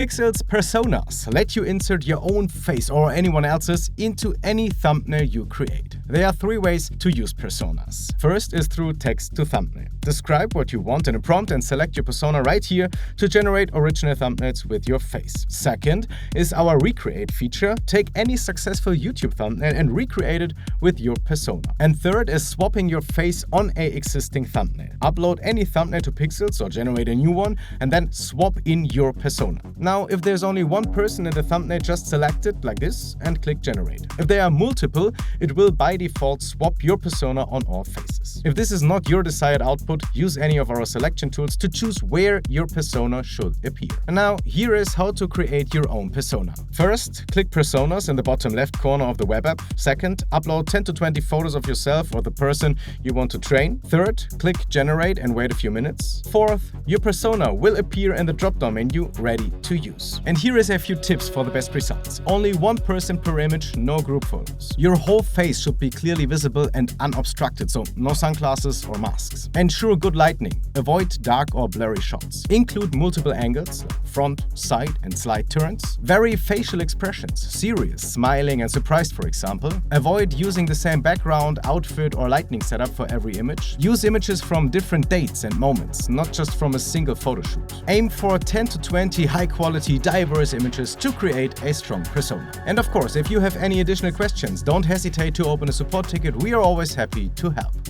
Pixel's personas let you insert your own face or anyone else's into any thumbnail you create. There are 3 ways to use personas. First is through text to thumbnail. Describe what you want in a prompt and select your persona right here to generate original thumbnails with your face. Second is our recreate feature. Take any successful YouTube thumbnail and recreate it with your persona. And third is swapping your face on an existing thumbnail. Upload any thumbnail to Pixels or generate a new one and then swap in your persona. Now, if there's only one person in the thumbnail, just select it like this and click generate. If there are multiple, it will by default swap your persona on all faces. If this is not your desired output, use any of our selection tools to choose where your persona should appear. And now, here is how to create your own persona. First, click personas in the bottom left corner of the web app. Second, upload 10 to 20 photos of yourself or the person you want to train. Third, click generate and wait a few minutes. Fourth, your persona will appear in the drop-down menu ready to use. And here is a few tips for the best results. Only one person per image, no group photos. Your whole face should be clearly visible and unobstructed, so no sunglasses or masks. Ensure good lighting. Avoid dark or blurry shots. Include multiple angles, like front, side, and slide turns. Vary facial expressions, serious, smiling, and surprised, for example. Avoid using the same background, outfit, or lighting setup for every image. Use images from different dates and moments, not just from a single photo shoot. Aim for 10 to 20 high-quality, diverse images to create a strong persona. And of course, if you have any additional questions, don't hesitate to open a support ticket. We are always happy to help.